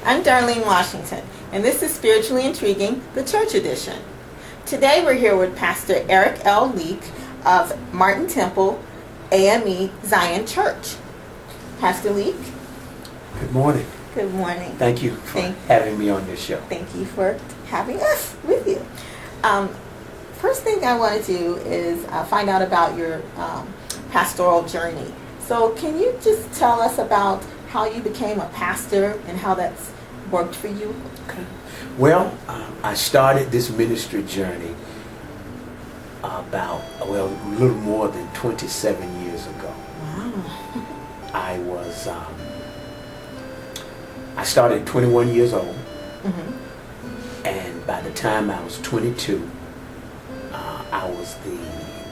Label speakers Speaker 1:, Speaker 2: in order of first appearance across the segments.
Speaker 1: I'm Darlene Washington, and this is Spiritually Intriguing, the Church Edition. Today we're here with Pastor Eric L. Leake of Martin Temple AME Zion Church. Pastor Leake.
Speaker 2: Good morning.
Speaker 1: Good morning.
Speaker 2: Thank you for having me on this show.
Speaker 1: Thank you for having us with you. First thing I want to do is find out about your pastoral journey. So can you just tell us about how you became a pastor and how that's worked for you?
Speaker 2: Okay. Well, I started this ministry journey about, a little more than 27 years ago.
Speaker 1: Wow.
Speaker 2: I started at 21 years old,
Speaker 1: Mm-hmm.
Speaker 2: and by the time I was 22, I was the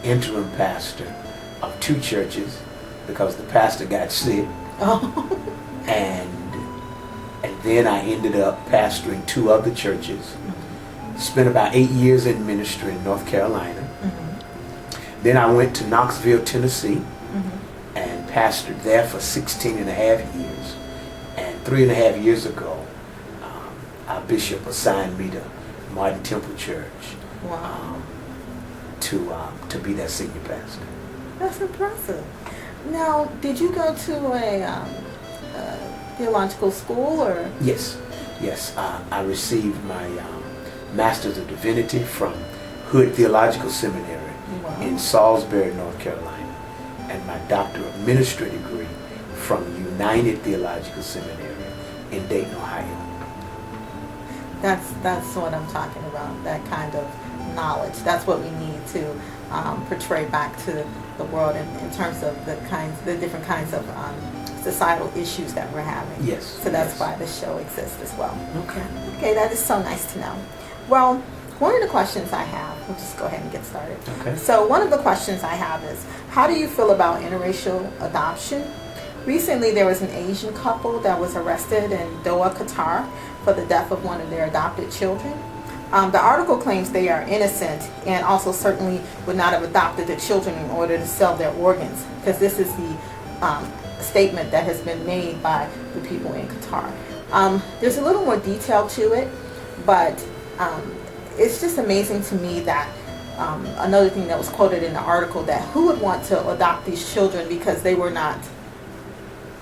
Speaker 2: interim pastor of 2 churches because the pastor got sick.
Speaker 1: Oh.
Speaker 2: And then I ended up pastoring 2 other churches.
Speaker 1: Mm-hmm.
Speaker 2: Spent about 8 years in ministry in North Carolina.
Speaker 1: Mm-hmm.
Speaker 2: Then I went to Knoxville, Tennessee,
Speaker 1: Mm-hmm.
Speaker 2: and pastored there for 16 and a half years. And 3.5 years ago, our bishop assigned me to Martin Temple Church.
Speaker 1: Wow.
Speaker 2: To be their senior pastor.
Speaker 1: That's impressive. Now, did you go to a theological school or?
Speaker 2: Yes. I received my Master's of Divinity from Hood Theological Seminary
Speaker 1: Wow.
Speaker 2: in Salisbury, North Carolina, and my Doctor of Ministry degree from United Theological Seminary in Dayton, Ohio.
Speaker 1: That's what I'm talking about, that kind of knowledge. That's what we need to portray back to the world in terms of the different kinds of societal issues that we're having.
Speaker 2: Yes.
Speaker 1: So that's
Speaker 2: yes.
Speaker 1: why this show exists as well.
Speaker 2: Okay.
Speaker 1: Okay, that is so nice to know. Well, one of the questions I have, we'll just go ahead and get started.
Speaker 2: Okay.
Speaker 1: So one of the questions I have is, how do you feel about interracial adoption? Recently, there was an Asian couple that was arrested in Doha, Qatar for the death of one of their adopted children. The article claims they are innocent and also certainly would not have adopted the children in order to sell their organs, because this is the statement that has been made by the people in Qatar. There's a little more detail to it, but it's just amazing to me that another thing that was quoted in the article, that who would want to adopt these children because they were not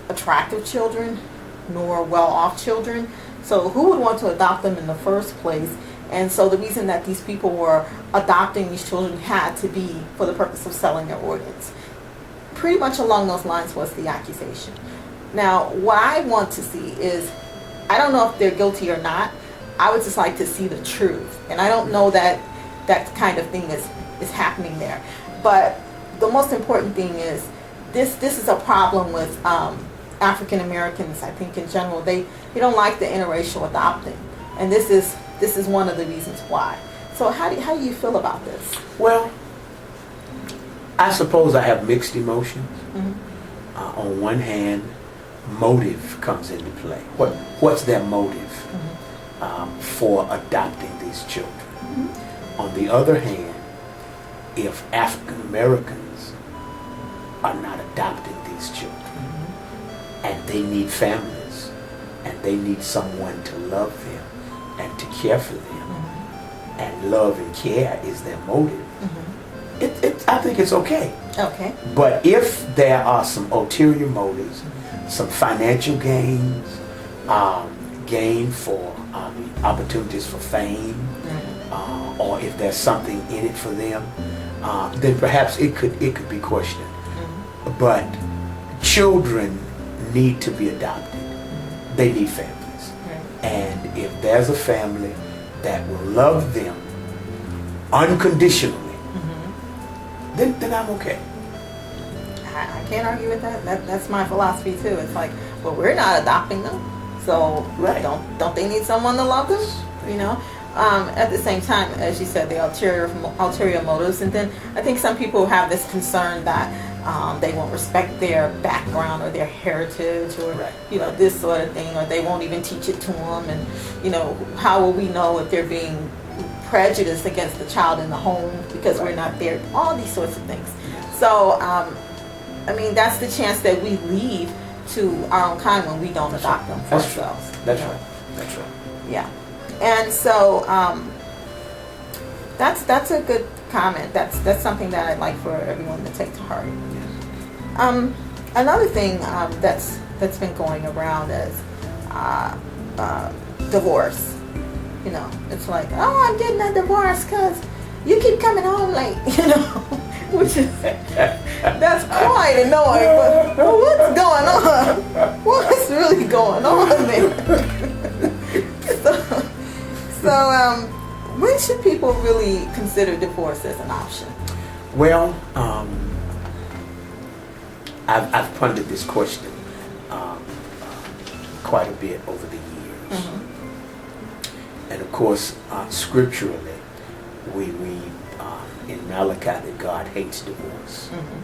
Speaker 1: attractive children nor well-off children. So who would want to adopt them in the first place? And so the reason that these people were adopting these children had to be for the purpose of selling their organs. Pretty much along those lines was the accusation. Now, what I want to see is, I don't know if they're guilty or not. I would just like to see the truth. And I don't know that that kind of thing is happening there. But the most important thing is, this is a problem with African Americans, I think in general. They don't like the interracial adopting. And this is one of the reasons why. So how do you feel about this?
Speaker 2: Well, I suppose I have mixed emotions.
Speaker 1: Mm-hmm.
Speaker 2: On one hand, motive comes into play. What's their motive for adopting these children?
Speaker 1: Mm-hmm.
Speaker 2: On the other hand, if African Americans are not adopting these children, and they need families, and they need someone to love them and to care for them, and love and care is their motive, I think it's okay.
Speaker 1: Okay.
Speaker 2: But if there are some ulterior motives, some financial gains, gain for opportunities for fame, or if there's something in it for them, then perhaps it could be questioned. But children need to be adopted. They need families. And if there's a family that will love them unconditionally, then I'm okay.
Speaker 1: I can't argue with that. That's my philosophy too. It's like, well, we're not adopting them, so
Speaker 2: right.
Speaker 1: Don't they need someone to love them? You know. At the same time, as you said, the ulterior motives, and then I think some people have this concern that they won't respect their background or their heritage, or this sort of thing, or they won't even teach it to them, and how will we know if they're being prejudiced against the child in the home because we're not there? All these sorts of things. So I mean, that's the chance that we leave to our own kind when we don't adopt them for ourselves.
Speaker 2: That's right. That's right.
Speaker 1: Yeah. And so that's a good comment. That's something that I'd like for everyone to take to heart.
Speaker 2: Yes.
Speaker 1: Another thing that's been going around is divorce. You know, it's like, oh, I'm getting a divorce because you keep coming home late. You know, which is that's quite annoying. But what's going on? What's really going on there? So when should people really consider divorce as an option?
Speaker 2: Well, I've pondered this question quite a bit over the years.
Speaker 1: Mm-hmm.
Speaker 2: And of course, scripturally, we read in Malachi that God hates divorce,
Speaker 1: Mm-hmm.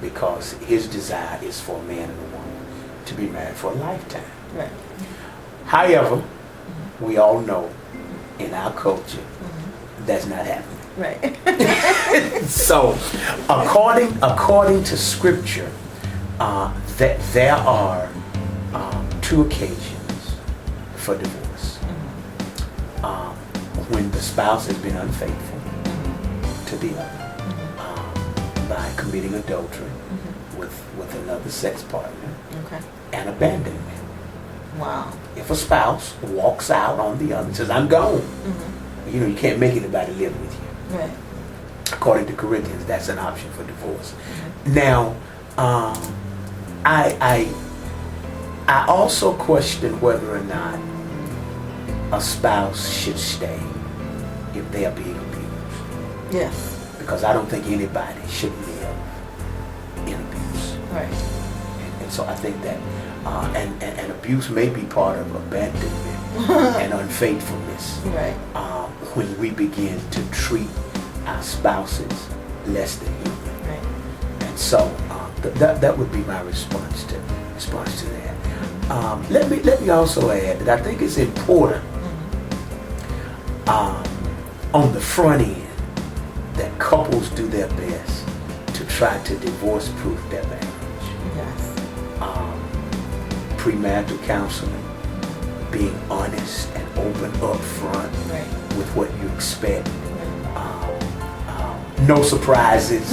Speaker 2: because his desire is for a man and a woman to be married for a lifetime.
Speaker 1: Right.
Speaker 2: However,
Speaker 1: Mm-hmm.
Speaker 2: we all know in our culture,
Speaker 1: Mm-hmm.
Speaker 2: that's not happening.
Speaker 1: Right.
Speaker 2: So, according to scripture, that there are 2 occasions for divorce.
Speaker 1: Mm-hmm.
Speaker 2: When the spouse has been unfaithful
Speaker 1: Mm-hmm.
Speaker 2: to the other, by committing adultery
Speaker 1: Mm-hmm.
Speaker 2: with another sex partner,
Speaker 1: Okay.
Speaker 2: and abandonment.
Speaker 1: Wow.
Speaker 2: If a spouse walks out on the other and says, I'm gone,
Speaker 1: Mm-hmm.
Speaker 2: you can't make anybody live with you.
Speaker 1: Right.
Speaker 2: According to Corinthians, that's an option for divorce.
Speaker 1: Mm-hmm.
Speaker 2: Now, I also question whether or not a spouse should stay if they are being abused.
Speaker 1: Yes.
Speaker 2: Because I don't think anybody should live in abuse.
Speaker 1: Right.
Speaker 2: And so I think that, and abuse may be part of abandonment and unfaithfulness.
Speaker 1: Right.
Speaker 2: When we begin to treat our spouses less than human.
Speaker 1: Right.
Speaker 2: And so that would be my response to that. Let me also add that I think it's important on the front end that couples do their best to try to divorce-proof their marriage.
Speaker 1: Yes.
Speaker 2: Premarital counseling, being honest and open up front
Speaker 1: Right.
Speaker 2: with what you expect. No surprises.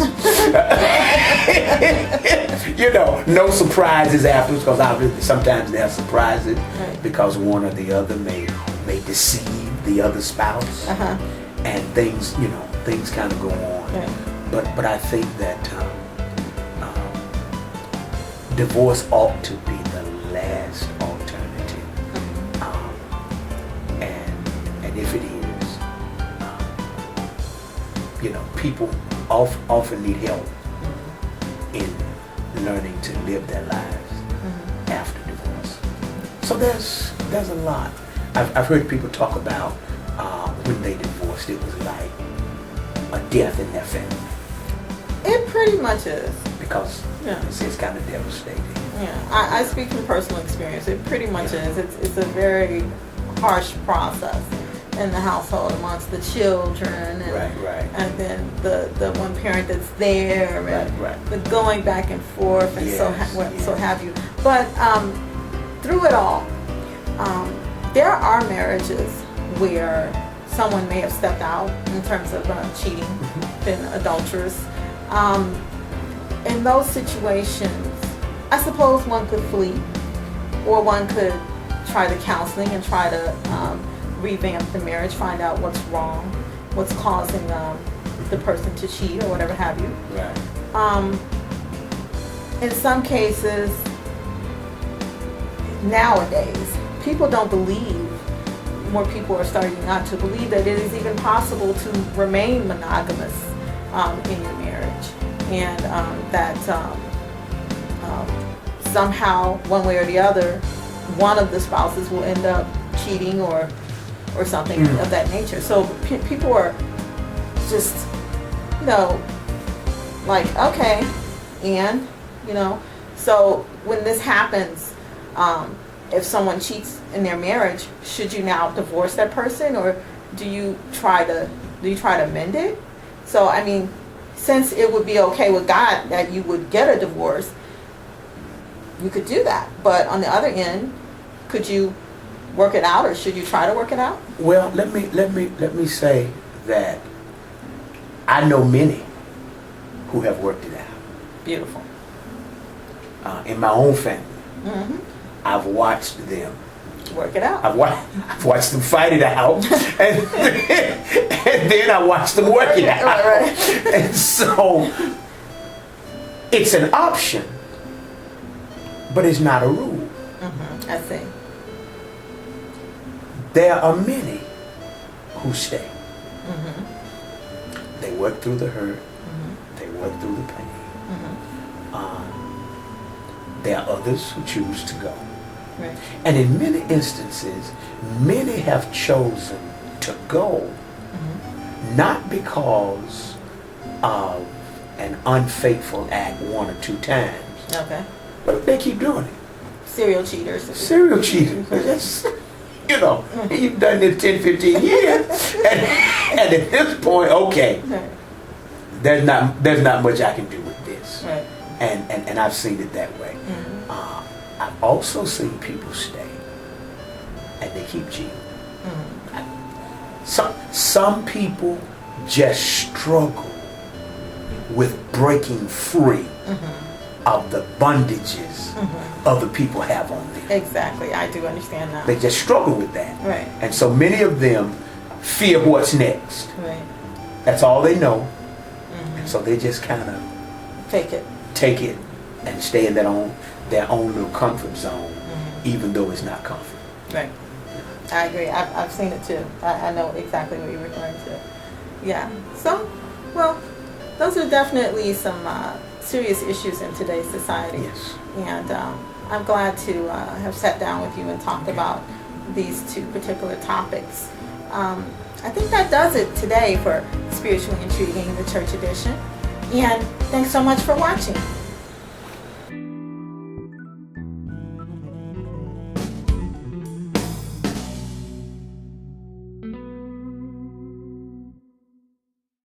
Speaker 2: No surprises afterwards, because obviously sometimes there are surprises,
Speaker 1: Right.
Speaker 2: because one or the other may deceive the other spouse,
Speaker 1: Uh-huh.
Speaker 2: and things kind of go on.
Speaker 1: Right.
Speaker 2: But I think that divorce ought to be the last alternative, and if it is, people often need help in learning to live their lives after divorce. So there's a lot. I've heard people talk about when they divorced, it was like a death in their family,
Speaker 1: It pretty much is.
Speaker 2: because
Speaker 1: Yeah.
Speaker 2: it's kind of devastating.
Speaker 1: Yeah. I speak from personal experience. It pretty much is. It's a very harsh process in the household amongst the children, and
Speaker 2: Right.
Speaker 1: and then the one parent that's there, and
Speaker 2: Right.
Speaker 1: the going back and forth, and so
Speaker 2: Yes.
Speaker 1: have you. But through it all, there are marriages where someone may have stepped out in terms of cheating, been adulterous. In those situations, I suppose one could flee, or one could try the counseling and try to revamp the marriage, find out what's wrong, what's causing the person to cheat or whatever have you.
Speaker 2: Right.
Speaker 1: In some cases, nowadays, people don't believe, more people are starting not to believe that it is even possible to remain monogamous in your marriage, and that somehow, one way or the other, one of the spouses will end up cheating or something of that nature. So people are just, like, okay, and, so when this happens, if someone cheats in their marriage, should you now divorce that person, or do you try to mend it? So, I mean, since it would be okay with God that you would get a divorce, you could do that. But on the other end, could you work it out, or should you try to work it out?
Speaker 2: Well, let me say that I know many who have worked it out.
Speaker 1: Beautiful.
Speaker 2: In my own family,
Speaker 1: Mm-hmm.
Speaker 2: I've watched them
Speaker 1: Work it out.
Speaker 2: I've watched them fight it out, and then I watched them work it out.
Speaker 1: Right.
Speaker 2: And so it's an option, but it's not a rule.
Speaker 1: Mm-hmm. I see.
Speaker 2: There are many who stay.
Speaker 1: Mm-hmm.
Speaker 2: They work through the hurt.
Speaker 1: Mm-hmm.
Speaker 2: They work through the pain.
Speaker 1: Mm-hmm.
Speaker 2: There are others who choose to go.
Speaker 1: Right.
Speaker 2: And in many instances, many have chosen to go
Speaker 1: Mm-hmm.
Speaker 2: not because of an unfaithful act one or two times,
Speaker 1: Okay.
Speaker 2: but they keep doing it.
Speaker 1: Serial cheaters.
Speaker 2: Serial cheating. It's, you know, you've done this 10, 15 years, and at this point, okay,
Speaker 1: Right.
Speaker 2: there's not much I can do with this.
Speaker 1: Right.
Speaker 2: And I've seen it that way.
Speaker 1: Mm-hmm.
Speaker 2: I've also seen people stay and they keep cheating.
Speaker 1: Mm-hmm.
Speaker 2: Some people just struggle with breaking free
Speaker 1: Mm-hmm.
Speaker 2: of the bondages
Speaker 1: Mm-hmm.
Speaker 2: other people have on them.
Speaker 1: Exactly. I do understand that.
Speaker 2: They just struggle with that.
Speaker 1: Right.
Speaker 2: And so many of them fear what's next.
Speaker 1: Right.
Speaker 2: That's all they know.
Speaker 1: Mm-hmm.
Speaker 2: And so they just kind of
Speaker 1: Take it.
Speaker 2: take it and stay in their own little comfort zone,
Speaker 1: Mm-hmm.
Speaker 2: even though it's not comfort.
Speaker 1: Right. I agree. I've seen it too. I know exactly what you're referring to. Yeah. So, well, those are definitely some serious issues in today's society.
Speaker 2: Yes.
Speaker 1: And I'm glad to have sat down with you and talked about these two particular topics. I think that does it today for Spiritually Intriguing, the Church Edition. And thanks so much for watching.